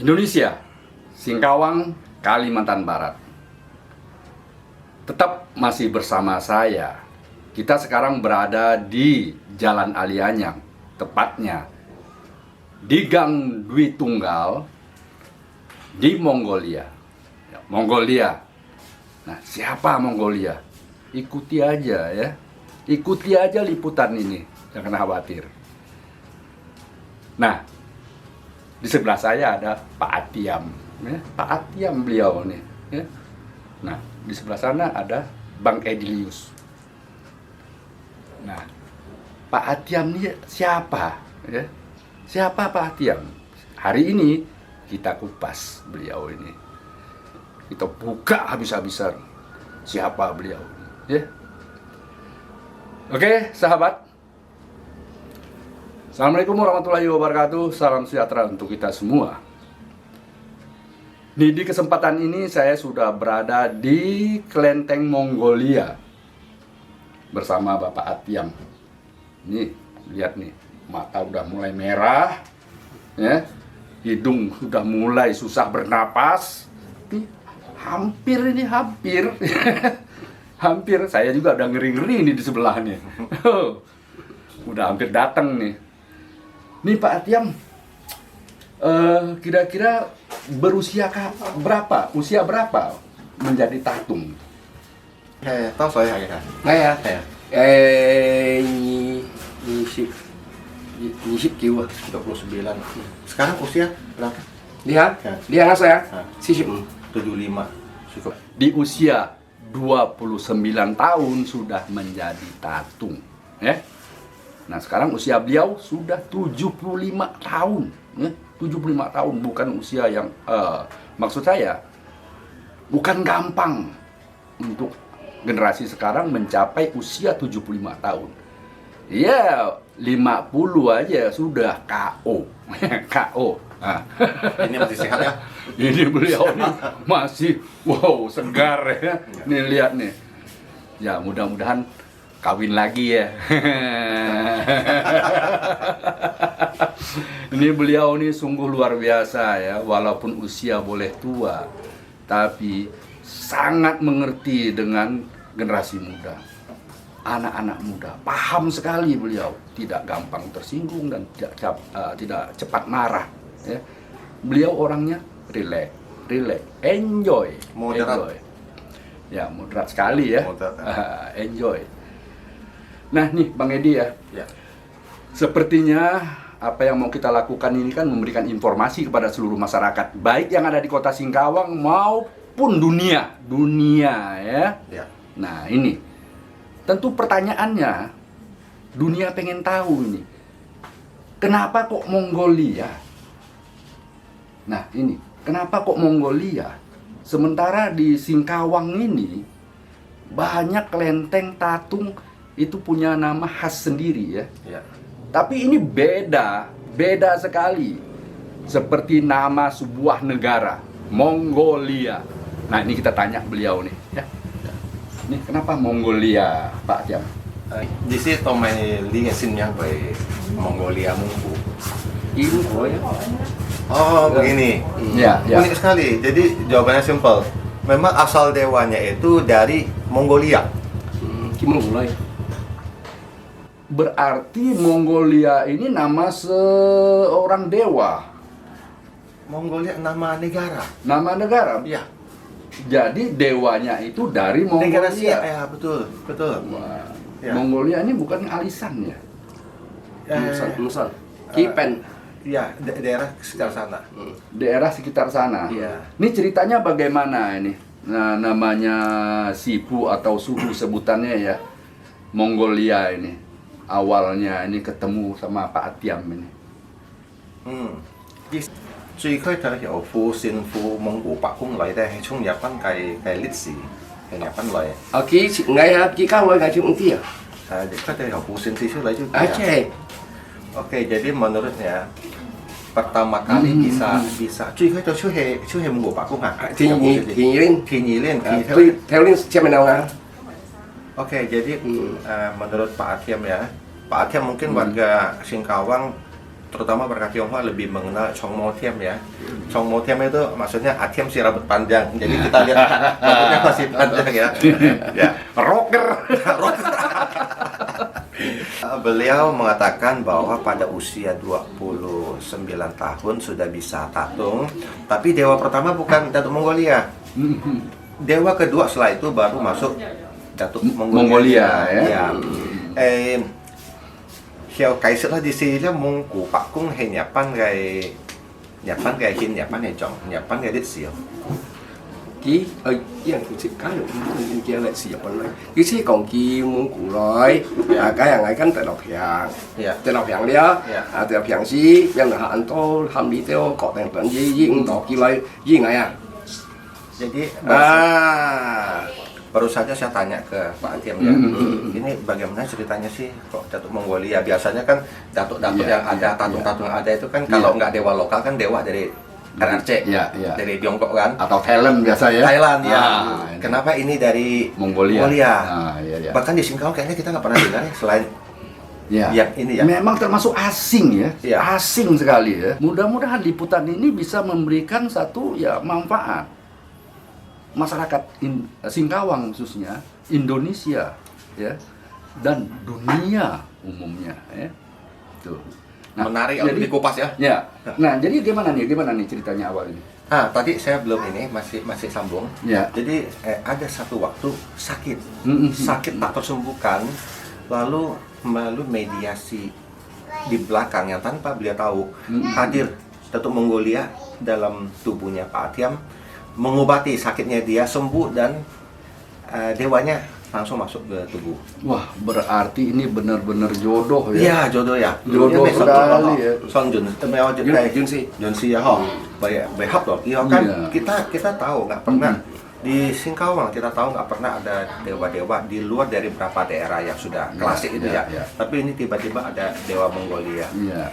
Indonesia, Singkawang, Kalimantan Barat. Tetap masih bersama saya. Kita sekarang berada di Jalan Alianyang, tepatnya di Gang Dwi Tunggal di Mongolia. Mongolia. Nah, siapa Mongolia? Ikuti aja ya. Ikuti aja liputan ini, jangan khawatir. Nah, di sebelah saya ada Pak Atiam, ya. Pak Atiam beliau nih. Ya. Nah, di sebelah sana ada Bang Edilius. Nah, Pak Atiam ini siapa? Ya? Siapa Pak Atiam? Hari ini kita kupas beliau ini. Kita buka habis-habisan siapa beliau. Ya. Oke, sahabat. Assalamualaikum warahmatullahi wabarakatuh. Salam sejahtera untuk kita semua. Di kesempatan ini saya sudah berada di Kelenteng Mongolia bersama Bapak Atiam. Nih, lihat nih, mata udah mulai merah, ya, hidung sudah mulai susah bernapas. Nih, hampir, hampir. Saya juga udah ngeri-ngeri nih di sebelahnya. Udah hampir datang nih. Nih Pak Atiam, kira-kira berusia berapa? Usia berapa menjadi tatung? Tahu saya ya. Saya Ya. 29. 29. Sekarang usia berapa? Lihat, Ya. lihat saya. Nah. 45. 75. Cukup. Di usia 29 tahun sudah menjadi tatung, ya. Nah, sekarang usia beliau sudah 75 tahun, ya. 75 tahun bukan usia yang maksud saya bukan gampang untuk generasi sekarang mencapai usia 75 tahun. Ya, 50 aja sudah KO. KO. Nah. Ini masih sehat ya? Ini beliau nih masih wow segar ya. Nih lihat nih. Ya, mudah-mudahan kawin lagi ya. Ini beliau nih sungguh luar biasa ya, walaupun usia boleh tua, tapi sangat mengerti dengan generasi muda, anak-anak muda. Paham sekali beliau, tidak gampang tersinggung dan tidak cepat marah. Ya. Beliau orangnya relax, enjoy, Moderat. enjoy. Ya, moderat sekali ya. Moderat. Enjoy. Nah nih Bang Edi ya, Ya. sepertinya apa yang mau kita lakukan ini kan memberikan informasi kepada seluruh masyarakat, baik yang ada di kota Singkawang maupun dunia ya. Ya. Nah ini, tentu pertanyaannya, dunia pengen tahu ini, kenapa kok Mongolia? Nah ini, kenapa kok Mongolia? Sementara di Singkawang ini banyak kelenteng tatung itu punya nama khas sendiri ya. Ya. Tapi ini beda sekali. Seperti nama sebuah negara, Mongolia. Nah, ini kita tanya beliau nih, ya. Ini kenapa Mongolia, Pak Atiam? Di sini Tomai Li Sinnya by Mongolia Mungku. Ibu ya. Oh, begini. Ya, ya. Unik sekali. Jadi jawabannya simpel. Memang asal dewanya itu dari Mongolia. Gimana mulai? Berarti Mongolia ini nama seorang dewa, Mongolia nama negara. nama negara. Ya. Jadi dewanya itu dari Negara Asia. Mongolia. Ya, betul. Wah, Ya. Mongolia ini bukan alisan ya? Musal. Kipen. Ya, daerah sekitar sana. Daerah sekitar sana. Iya. Ini ceritanya bagaimana ini? Nah, namanya Sipu atau Suhu sebutannya ya. Mongolia ini. Awalnya ini ketemu sama Pak Atiam ini. 最開頭由副善副蒙古白宮嚟咧，係從日本嘅歷史係日本嚟， Oke, nggak ya, kita nggak ngaji mungkin ya. 亦都係由副善之出嚟juga. Aceh. Oke, jadi menurutnya pertama kali bisa 最開頭出去蒙古白宮啊， Thiên Thiên theo liên siapa namanya? Oke, jadi menurut Pak Atiam ya, Pak Atiam mungkin warga Singkawang terutama mereka Tionghoa lebih mengenal Chong Mo Tiem ya. Chong Mo Tiem itu maksudnya Atiem si rambut panjang. Jadi kita lihat rambutnya masih panjang ya. Ya. Rocker. Beliau mengatakan bahwa pada usia 29 tahun sudah bisa tatung, tapi dewa pertama bukan Datuk Mongolia. Dewa kedua setelah itu baru masuk Datuk Mongolia ya. Theo cái sự là đi xí là mong của Bắc Cung hay Nhật Bản cái hin Nhật Bản này chọn Nhật Bản cái lịch sử Ký cái hàng thực cá dụng bên kia lại sử dụng này. Cái xe còn kia muốn cụ nói cái hàng ngày cắn tại lọc hàng, tại lọc hàng đấy á, tại lọc hàng xí, bên là hàng to hầm đi theo cọt đèn tuần gì cũng đọc kia lại gì ngày à. Jadi À, baru saja saya tanya ke Pak Atiem ya, ini bagaimana ceritanya sih kok Datuk Mongolia? Biasanya kan datuk-datuk yang ada, tatung-tatung yang ada itu kan kalau nggak dewa lokal kan dewa dari RRC, dari Tiongkok kan? Atau Thailand biasa ya. Thailand ya. Nah, Kenapa ini dari Mongolia. Mongolia? Iya. Bahkan di Singkawang kayaknya kita nggak pernah dengar ya selain Ya. yang ini ya. Memang termasuk asing ya. Iya. Asing sekali ya. Mudah-mudahan liputan ini bisa memberikan satu ya manfaat. Masyarakat Singkawang khususnya, Indonesia ya, dan dunia umumnya ya. Tuh. Menarik untuk dikupas ya. Ya. Nah, jadi gimana nih ceritanya awal ini? Tadi saya belum ini masih sambung. Ya. Jadi ada satu waktu sakit, Mm-mm. sakit tak tersembuhkan, lalu melalui mediasi di belakang yang tanpa beliau tahu hadir Datuk Mongolia dalam tubuhnya Pak Atiem, mengobati sakitnya dia sembuh dan dewanya langsung masuk ke tubuh. Wah, berarti ini benar-benar jodoh ya. Iya, jodoh ya. Jodoh sekali ya. Son Jun, Jun Si ya, baik hap loh. Iya kan, kita tahu nggak pernah di Singkawang kita tahu nggak pernah ada dewa-dewa di luar dari beberapa daerah yang sudah klasik itu ya. Tapi ini tiba-tiba ada dewa Mongolia. Iya.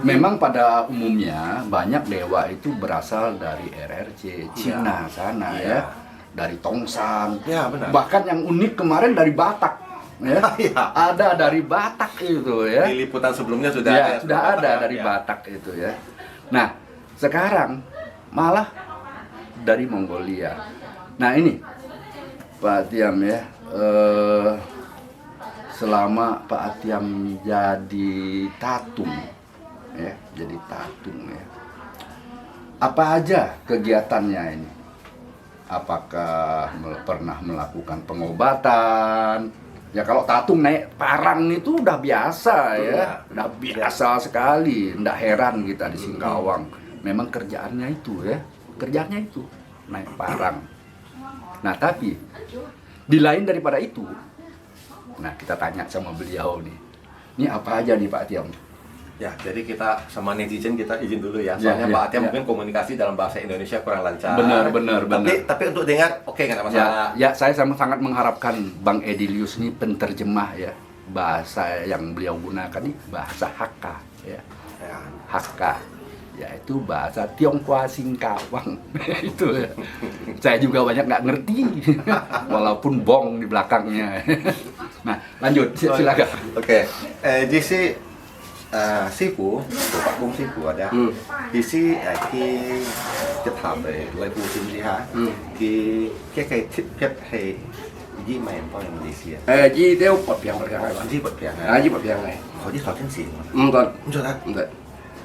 Memang pada umumnya banyak dewa itu berasal dari RRC, Cina sana ya, dari Tongsan. Ya, benar. Bahkan yang unik kemarin dari Batak, ya. Ada dari Batak itu ya. Di liputan sebelumnya sudah ada dari Batak itu ya. Nah, sekarang malah dari Mongolia. Nah ini Pak Atiem ya, selama Pak Atiem jadi tatung. Ya, jadi tatung ya. Apa aja kegiatannya ini? Apakah pernah melakukan pengobatan? Ya kalau tatung naik parang itu udah biasa ya, udah biasa sekali. Nggak heran kita di Singkawang. Memang kerjaannya itu ya, kerjaannya itu naik parang. Nah tapi di lain daripada itu, nah kita tanya sama beliau nih, ini apa aja nih Pak Atiem? Ya, jadi kita sama netizen kita izin dulu ya. Soalnya Pak Atiem mungkin komunikasi dalam bahasa Indonesia kurang lancar. Benar. Tapi untuk dengar oke nggak ada masalah. Ya, saya sangat mengharapkan Bang Edilius ini penterjemah ya. Bahasa yang beliau gunakan ini bahasa Hakka ya. Hakka yaitu bahasa Tionghoa Singkawang. Itu ya. Saya juga banyak nggak ngerti. Walaupun bong di belakangnya. Nah, lanjut silakan. Oke. Di sini sư phụ của Bắc Cung sư phụ ở đây thì khi thảm về lấy phụ sinh gì hả thì cái thiết hay gì mà em bao nhiêu gì xí gì đeo bật biển này gì bật biển này gì bật biển này họ đi thọ chân xí không còn không cho ta không được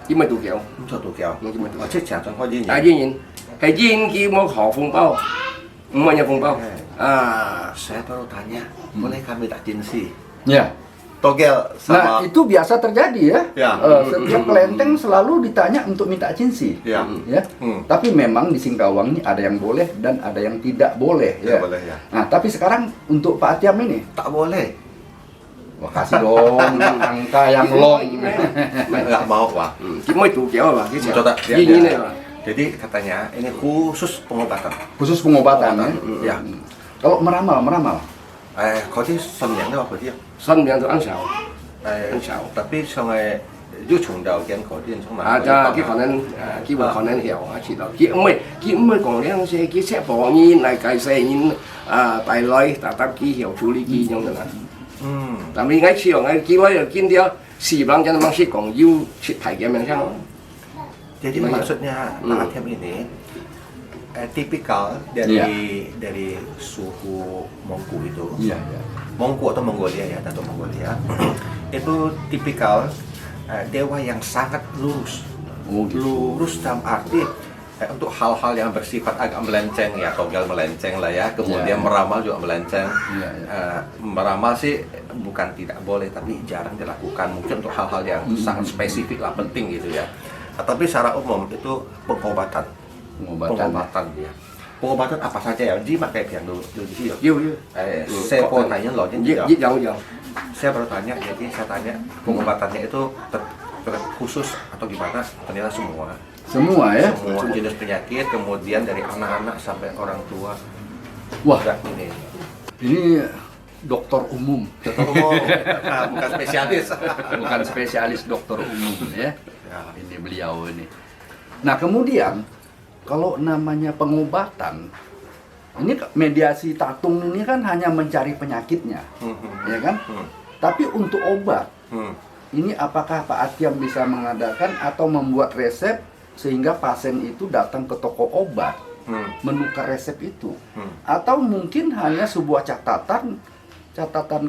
chỉ mới tụ kéo không cho tụ kéo họ chết chả trong coi gì gì nhìn hay gì kia mua họ phong bao mua nhà phong bao saya baru tanya mereka minta jinsi Ya. Togel sama. Nah itu biasa terjadi ya. Ya. Setiap kelenteng selalu ditanya untuk minta cinsi. Ya. Tapi memang di Singkawang ini ada yang boleh dan ada yang tidak boleh. Tidak boleh ya. Nah tapi sekarang untuk Pak Atiem ini, tak boleh. wah kasih dong angka yang long. Nggak mau Pak. chỉ mới tụ kéo là cái Coba gì như này mà Jadi katanya ini khusus pengobatan. Khusus pengobatan ya. Ya. Kalau meramal. Có chứ sân nhãn đâu phải chứ. sân miệng rồi ăn xào Tapi xong yêu trùng đầu kiến có tiền trong cho cái khả năng cái vừa khả năng hiểu chỉ là cái mới còn cái xe cái xe bỏ như này cái xe như tài lợi ta tập cái hiểu处lý cái trong đó là tại vì ngay chiều ngay cái lấy là kinh đi Silang jangan masih kong you sit thai game yang sang. Jadi Iya. maksudnya Pak ini tipikal dari suku Mongku itu. Iya, iya. Mongku atau Mongolia ya, Datuk Mongolia. Itu tipikal dewa yang sangat lurus. Oh, gitu. Lurus dalam arti untuk hal-hal yang bersifat agak melenceng ya, togel melenceng lah ya. Kemudian Ya. meramal juga melenceng. Ya, ya. Meramal sih bukan tidak boleh, tapi jarang dilakukan. Mungkin untuk hal-hal yang sangat spesifik lah, penting gitu ya. Tapi secara umum itu pengobatan. Pengobatan ya. Pengobatan apa saja ya? Ji pakai pian dulu di sini. Yêu yêu. Saya mau tanya loh, jadi Giết giàu giàu. saya baru tanya, jadi saya tanya pengobatannya itu khusus atau gimana? Ternyata semua. Semua ya. Semua jenis penyakit, kemudian dari anak-anak sampai orang tua. Wah, Enggak ini. ini dokter umum. Dokter umum, bukan spesialis. Bukan spesialis dokter umum ya. Ya. Ini beliau ini. Nah, kemudian kalau namanya pengobatan, ini mediasi tatung ini kan hanya mencari penyakitnya, ya kan? Tapi untuk obat, ini apakah Pak Atiam bisa mengadakan atau membuat resep sehingga pasien itu datang ke toko obat menukar resep itu, atau mungkin hanya sebuah catatan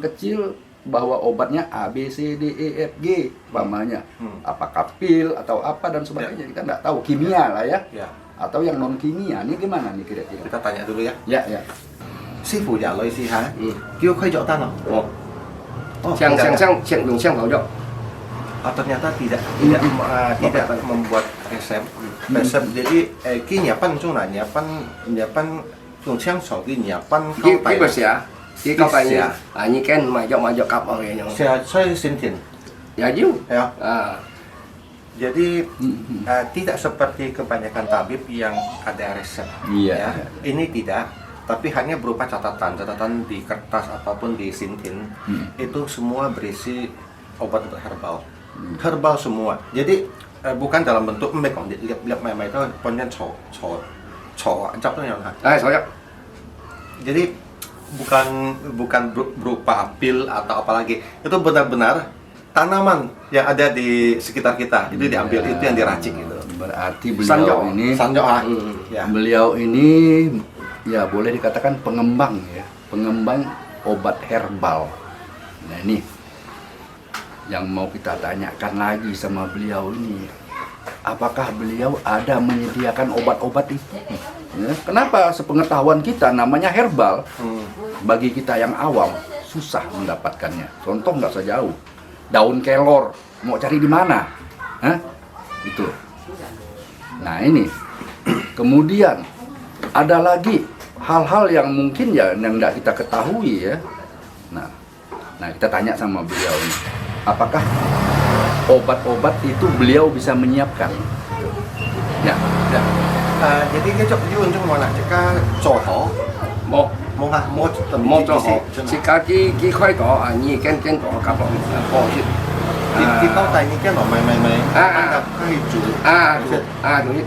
kecil bahwa obatnya A, B, C, D, E, F, G, umpamanya, apakah pil atau apa dan sebagainya, kita nggak tahu, kimia lah ya, Ya. atau yang non kimia, ini gimana nih kira-kira? Kita tanya dulu ya. Ya, ya. 師傅呀，女士嚇，叫佢作單啊。Oh, Oh, Sang tidak. sang sang dùng sang thảo dọc. Ternyata tidak membuat resep. Jadi cái nhà văn chung là nhà văn dùng trang sổ cái nhà văn Cái không phải bữa xỉa. Cái câu tay Xỉa. như cái mà dọc cặp ở vậy nhau. saya xin tiền Ya you. ya. À, Jadi tidak seperti kebanyakan tabib yang ada resep. Iya. Ya. Ini tidak, tapi hanya berupa catatan di kertas ataupun di sintin. Itu semua berisi obat-obat herbal. Herbal semua. Jadi bukan dalam bentuk kalau lihat memang itu punya cap tuh yang Sao dọc. jadi bukan berupa pil atau apa lagi. Itu benar-benar tanaman yang ada di sekitar kita. Itu diambil, itu yang diracik gitu. Berarti Sanjo. beliau ini Sanjo ya. beliau ini ya boleh dikatakan pengembang ya, pengembang obat herbal. Nah, ini yang mau kita tanyakan lagi sama beliau ini, apakah beliau ada menyediakan obat-obat itu? Ya, kenapa sepengetahuan kita namanya herbal, bagi kita yang awam susah mendapatkannya. Contoh nggak sejauh, daun kelor mau cari di mana? Hah? Itu. Nah ini, kemudian ada lagi hal-hal yang mungkin ya yang nggak kita ketahui ya. Nah kita tanya sama beliau ini, apakah obat-obat itu beliau bisa menyiapkan? Ya. Jadi cái chỗ như trong mà là cái chỗ thổ Một mua tầm một cho họ. cái Chỉ cả cái khoai cỏ như cái cỏ cặp vào bỏ chứ. câu tay như cái nó mày À. gặp cái chủ Đúng như.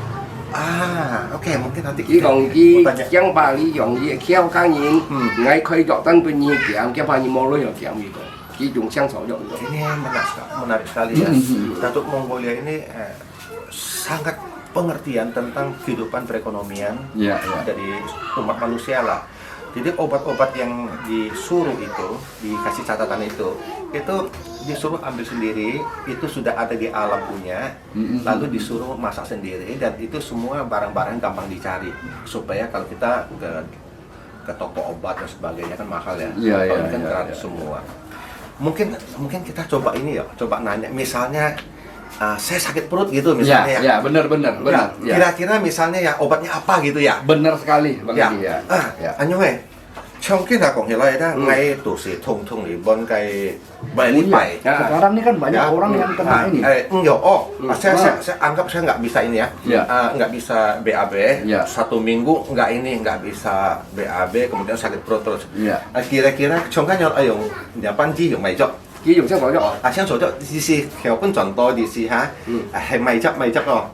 oke mungkin nanti Chỉ còn mau cái tanya chẳng bà lý dọn gì khéo cá nhiên ngay khoai dọc tân bên như kiểm cái bà như mô lối kiểm gì đó. Chỉ dùng sang thảo dọc rồi. ini menarik sekali ya. Datuk Mongolia ini sangat pengertian tentang kehidupan perekonomian Ya. dari umat manusia lah. Jadi obat-obat yang disuruh itu, dikasih catatan itu disuruh ambil sendiri, itu sudah ada di alam punya, lalu disuruh masak sendiri, dan itu semua barang-barang gampang dicari, supaya kalau kita ke toko obat dan sebagainya kan mahal ya. Iya, Kalau iya, ini kan iya, gratis iya. semua. Mungkin kita coba ini ya, coba nanya, misalnya saya sakit perut gitu misalnya Ya, benar. Ya. Kira-kira misalnya ya obatnya apa gitu ya? Benar sekali, Bang Ya. Edi, ya. Ya. Anh ơi, trong cái là còn hiện nay đó, ngay tủ sĩ thông thông lý bên cái bài lý Iya. bài. Sekarang ini kan banyak orang yang kena ini. Enggak, saya anggap saya nggak bisa ini ya, Ya. Nggak bisa BAB, Ya. 1 minggu nggak bisa BAB, kemudian sakit perut terus. Ya. Kira-kira contohnya ayung, nyapan ji yung may jok. Chỉ dùng sang thảo dọc. Sang sổ jok di si, theo pun contoh di si ha, hay may jok lo.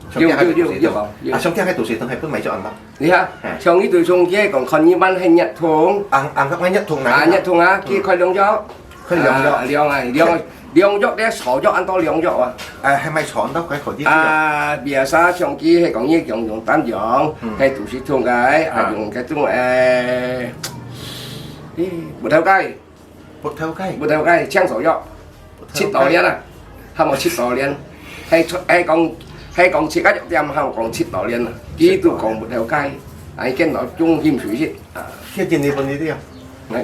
Trong cái tủ sĩ thông hay pun may jok anh Đi ha. Trong cái từ trong kia còn còn như ban hay nhật thùng. anggap ngay nhất thùng này. Nhật thùng á, kia khoai đông gió. Cái liang dọc. liang này, liang dọc đấy, sổ dọc ăn to liang dọc à. Hay mày chọn đâu cái khẩu tiết Biasa trong kia hay còn như dùng tam dưỡng hay tủ sĩ thường cái dùng cái chung bột theo cây Bột theo cây trang sổ dọc chít tỏ liên à hay một chít tỏ liên hay còn chỉ cách tiêm hay còn chít tỏ liên kỹ tụ còn bột theo cây anh cái nó chung kim thủy chứ Kia jenis pun itu ya?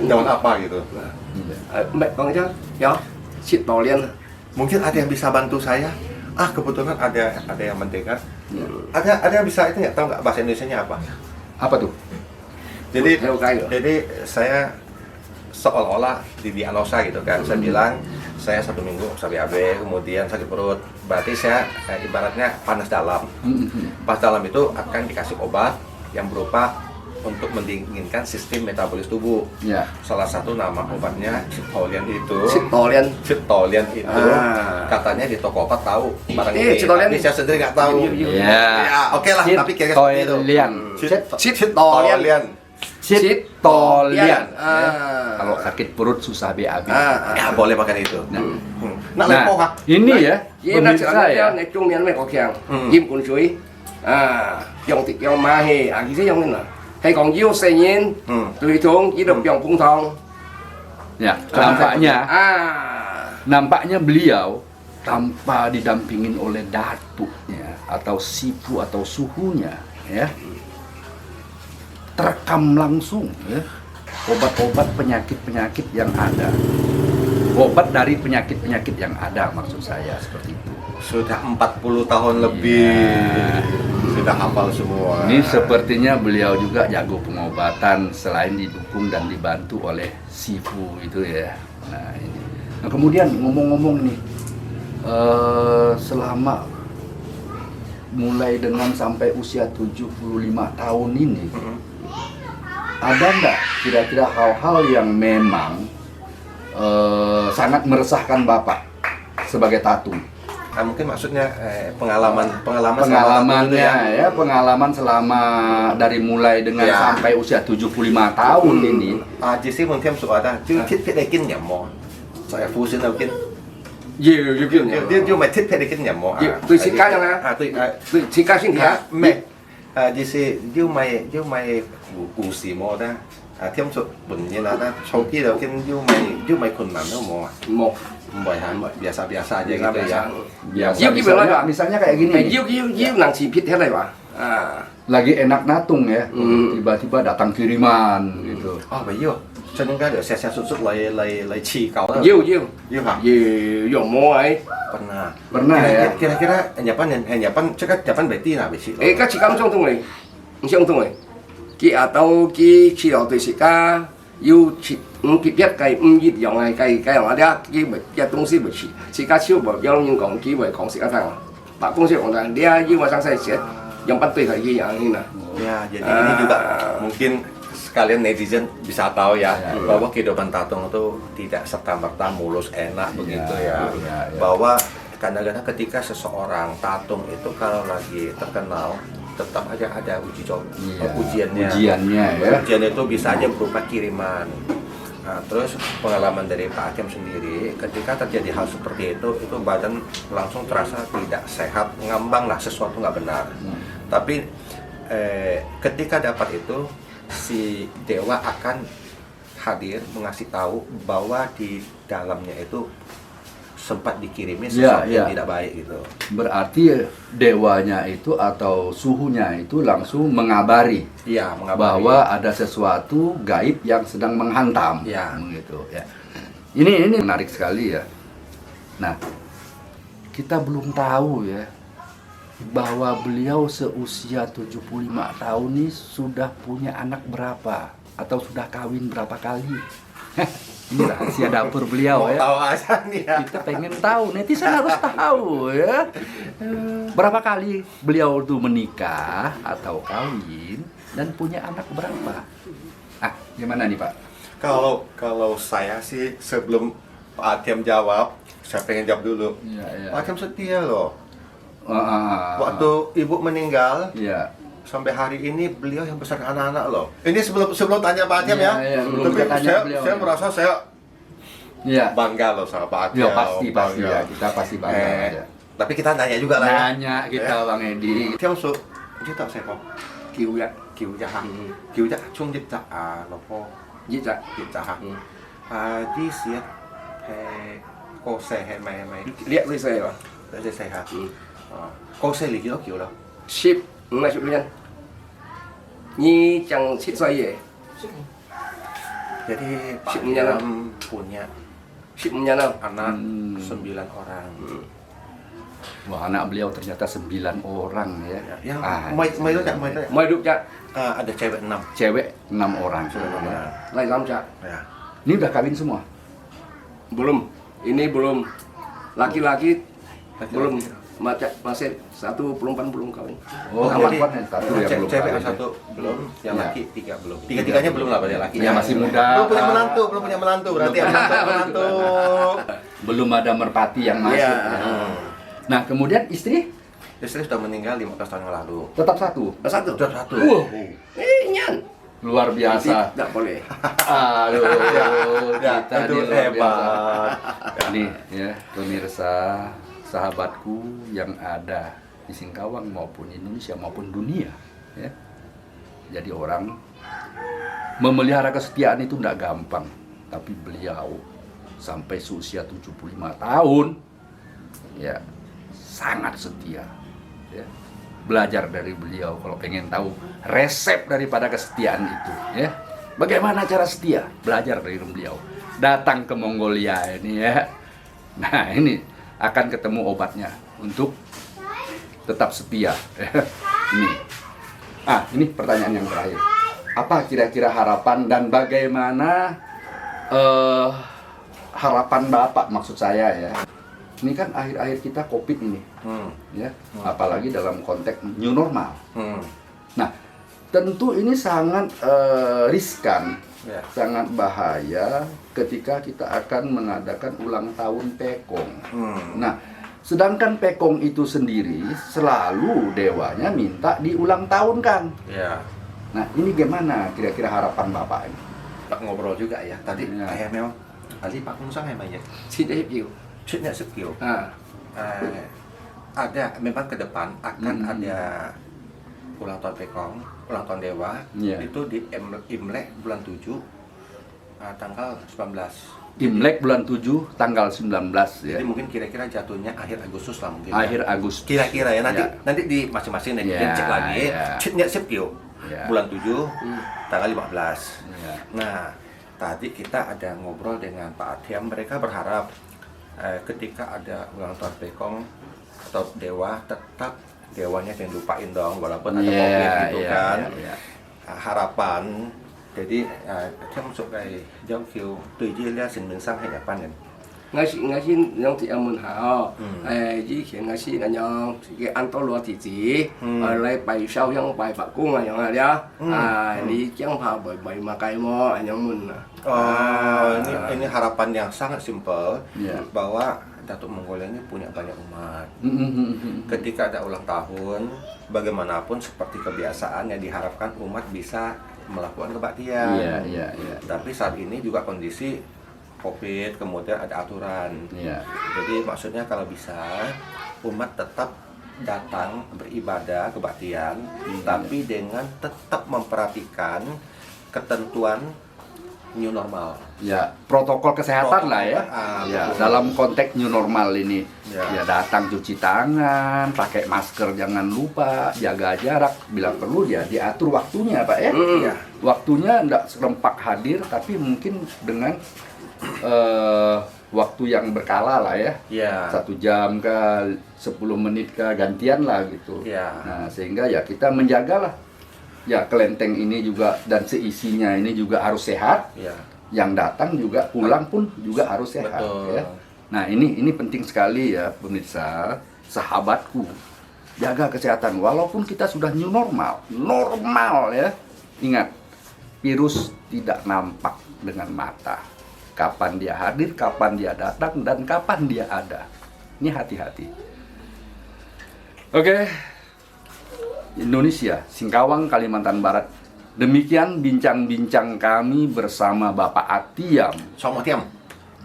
Daun apa gitu? mẹ con chứ ya chít tỏ liên Mungkin ada yang bisa bantu saya. Kebetulan ada yang mendengar. Ada yang bisa itu nggak, tahu nggak bahasa Indonesianya apa? Apa tuh? Jadi Theo cây rồi. jadi saya seolah-olah didiagnosa gitu kan. Saya bilang saya 1 minggu BAB, kemudian sakit perut. Berarti saya ibaratnya panas dalam. Panas dalam itu akan dikasih obat yang berupa untuk mendinginkan sistem metabolis tubuh. Ya. Salah satu nama obatnya Citolian itu. Citolian Itu katanya di toko obat tahu barang ini. Citolian. Tapi saya sendiri nggak tahu. Ya. Oke lah, tapi kira-kira seperti itu. Citolian. Citolian. Kalau sakit perut susah BAB. Ya boleh makan itu. Nah, ini ya pemirsa ya. Trung miền này có kèng, kim cuốn chuối, dòng thịt dòng ma hề, cái gì dòng này hay còn yêu xây nhiên, tùy thốn chỉ được dòng phun thong. Ya, nampaknya beliau tanpa didampingin oleh datuknya atau sifu atau suhunya, ya, terekam langsung ya obat-obat penyakit-penyakit yang ada, obat dari penyakit-penyakit yang ada maksud saya seperti itu. Sudah 40 tahun lebih, sudah hafal semua. Ini sepertinya beliau juga jago pengobatan selain didukung dan dibantu oleh sifu itu ya. Nah ini. Nah kemudian ngomong-ngomong nih, selama mulai dengan sampai usia 75 tahun ini, ada nggak kira-kira hal-hal yang memang sangat meresahkan Bapak sebagai tatung? Mungkin maksudnya pengalamannya ya, pengalaman selama dari mulai dengan sampai usia 75 tahun ini. Chỉ xin mừng thêm số ada, chứ thiết phải đây kinh nhầm mò. Saya fusin đâu kinh. Dia mày thiết phải đây kinh nhầm mò. Tôi xin cá cho nha. Tôi xin cá xin thịt. Mẹ, chỉ xin dia mày故事mò đó. Thêm số bẩn như là đó. Sau khi đầu kinh dia mày khôn nản đâu mò. Một. Biasa aja gitu ya. Biasa. Misalnya kayak gini. Yiu nang sipit hết Pak. Lagi enak natung ya, tiba-tiba datang kiriman gitu. Vậy vô. Cho nên cái được xe sút lay chi cầu đó. Yiu hả? Yiu mua ấy. Pernah ya. Kira-kira Japan cakap Japan berarti lah besi. Các chị cắm trong thùng này. Trong thùng này. Ki atau ki chỉ đầu từ sĩ ca yêu chỉ biết cái ít dòng này cái hàng đó cái cái东西不起，其他超不要用讲机会讲时间上，把东西讲的dia yêu mà sang saya sẽ yang penting kayak gini ini nah. Ya, jadi ini juga mungkin sekalian netizen bisa tahu ya bahwa kehidupan tatung itu tidak serta-merta mulus enak begitu ya. Bahwa kadang-kadang ketika seseorang tatung itu kalau lagi terkenal tetap aja ada ujiannya ya. Ujian itu bisa aja berupa kiriman. Nah, terus pengalaman dari Pak Akem sendiri, ketika terjadi hal seperti itu badan langsung terasa tidak sehat, ngambang lah, sesuatu nggak benar. Tapi ketika dapat itu, si dewa akan hadir mengasih tahu bahwa di dalamnya itu sempat dikirimi sesuatu yang tidak baik gitu. Berarti dewanya itu atau suhunya itu langsung mengabari, bahwa ada sesuatu gaib yang sedang menghantam, gitu ya. Ini menarik sekali ya. Nah, kita belum tahu ya bahwa beliau seusia 75 tahun ini sudah punya anak berapa atau sudah kawin berapa kali. Ini rahasia dapur beliau ya. Kita pengen tahu, netizen harus tahu ya. Berapa kali beliau tuh menikah atau kawin dan punya anak berapa? Gimana nih Pak? Kalau saya sih sebelum Pak Akem jawab, saya pengen jawab dulu. Pak Akem setia loh. Waktu ibu meninggal, sampai hari ini beliau yang besar anak-anak loh. Ini sebelum tanya Pak Akem ya. Tapi saya merasa saya Iya. bangga loh sama Pak Atiam. Ya pasti bangga. ya, kita pasti bangga ya. Tapi kita nanya juga lah ya. Nanya kita Bang Edi. Theo số chứ tao sẽ có Kiều dạ. cứu ra ha cứu ra chung dịch ra nó có Với dạ. dịch ra ha đi xiết hay cô xe hay mày mày Lihat với xe rồi. để xe ha cô xe lý nó kiểu đâu Ship ngay chụp lên. Nhi chẳng ship xoay về. jadi Pak Shipnya Atiam punya Shipnya nào? anak 9 orang. Wah, anak beliau ternyata 9 orang ya. Yang mày đó chặt mày đó Mời đục chặt. ada cewek 6 Cewek 6 orang. ya. Lại làm chặt. Ya. Ini udah kawin semua? Belum. Ini belum. Laki-laki belum. Masih satu perempuan belum kawin. Oh, Jadi, perempuan yang satu yang belum cewek kawin. satu belum, yang Ya. laki 3 belum. Tiga-tiganya belum lah pada laki. Ya, masih muda. Belum punya menantu berarti ada menantu. Belum ada merpati yang masuk. Iya. Ya. Nah, kemudian istri Istri sudah meninggal 15 tahun yang lalu. tetap satu. Satu. Sudah satu. Nyan. Luar biasa. Tidak boleh. Aduh, Ya, kita itu ini luar biasa. hebat. Ini ya, pemirsa, sahabatku yang ada di Singkawang maupun Indonesia maupun dunia ya. Jadi orang memelihara kesetiaan itu tidak gampang, tapi beliau sampai usia 75 tahun ya sangat setia ya. Belajar dari beliau kalau pengen tahu resep daripada kesetiaan itu ya. Bagaimana cara setia? Belajar dari beliau. Datang ke Mongolia ini ya. Nah, ini akan ketemu obatnya untuk tetap setia. Ini. Ini pertanyaan yang terakhir. Apa kira-kira harapan dan bagaimana harapan Bapak maksud saya ya? Ini kan akhir-akhir kita COVID ini, ya, apalagi dalam konteks new normal. Nah, tentu ini sangat riskan, Ya. sangat bahaya ketika kita akan mengadakan ulang tahun Pekong. Nah, sedangkan Pekong itu sendiri selalu dewanya minta diulang tahunkan. Ya. Nah, ini gimana kira-kira harapan Bapak ini? Pak ngobrol juga ya. Tadi Ya. kayak memang Ali Pak Kung Sang emang ya. Xin để hiểu. Shootnya skill. À. Ada memang ke depan akan ada ulang tahun Pekong, ulang tahun Dewa. Iya. Itu di Imlek bulan 7 tanggal 19. Imlek bulan 7 tanggal 19 ya. Jadi mungkin kira-kira jatuhnya akhir Agustus lah mungkin. Akhir Agustus. Kira-kira ya nanti Ya. nanti di masing-masing netizen Ya, cek lagi. ya. Shootnya skill. Ya. Bulan 7 tanggal 15. Ya. Nah, tadi kita ada ngobrol dengan Pak Atiam, mereka berharap ketika ada ulang tahun Pekong atau Dewa, tetap Dewanya jangan lupain dong, walaupun ada Iya, COVID gitu iya, kan. iya, iya. Harapan, jadi Atiam masuk cái giao kiều tùy chia ra sinh mệnh sang hay Nhật kan. Ngay khi nhóm thị em muốn hảo, chỉ khiến ngay khi là nhóm cái ăn to lúa thì chỉ, lại bài sau những bài bạc cung là những là đó, đi chẳng phải bởi mà cái mò nhóm muốn. Oh, ini harapan yang sangat simpel Iya. bahwa Datuk Mongolia ini punya banyak umat. Ketika ada ulang tahun, bagaimanapun seperti kebiasaan yang diharapkan umat bisa melakukan kebaktian. Iya, iya, iya. Tapi saat ini juga kondisi COVID, kemudian ada aturan. Iya. Jadi maksudnya kalau bisa umat tetap datang beribadah kebaktian, tapi dengan tetap memperhatikan ketentuan new normal. Ya, protokol kesehatan lah ya. Ya, betul. dalam konteks new normal ini. Ya. Ya, datang cuci tangan, pakai masker jangan lupa, jaga jarak, bila perlu ya diatur waktunya, Pak ya. Ya. Waktunya enggak serempak hadir, tapi mungkin dengan waktu yang berkala lah ya. Ya. 1 jam kah, 10 menit kah, gantian lah gitu. Ya. Nah, sehingga ya kita menjagalah. Ya, kelenteng ini juga dan seisinya ini juga harus sehat. Ya. Yang datang juga pulang pun juga harus sehat. Betul. Ya. Nah, ini penting sekali ya pemirsa, sahabatku. Jaga kesehatan walaupun kita sudah new normal ya. Ingat, virus tidak nampak dengan mata. Kapan dia hadir, kapan dia datang, dan kapan dia ada. Ini hati-hati. Oke. Indonesia, Singkawang, Kalimantan Barat. Demikian bincang-bincang kami bersama Bapak Atiam. Sama Tiam.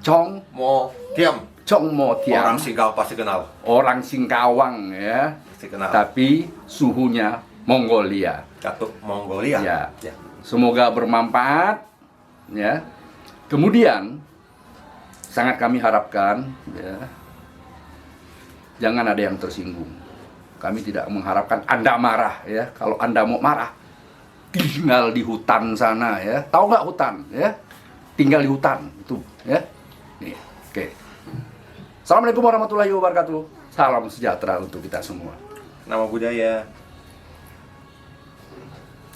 Chong Mo Tiam. Chong Mo Tiam. Orang Singkawang pasti kenal. Orang Singkawang ya. Pasti kenal. Tapi suhunya Mongolia. Datuk Mongolia. Ya. Semoga bermanfaat ya. Kemudian sangat kami harapkan ya, jangan ada yang tersinggung. Kami tidak mengharapkan Anda marah ya. Kalau Anda mau marah, tinggal di hutan sana ya. Tahu nggak hutan ya? Tinggal di hutan itu ya. Nih, oke. Assalamualaikum warahmatullahi wabarakatuh. Salam sejahtera untuk kita semua. Nama budaya.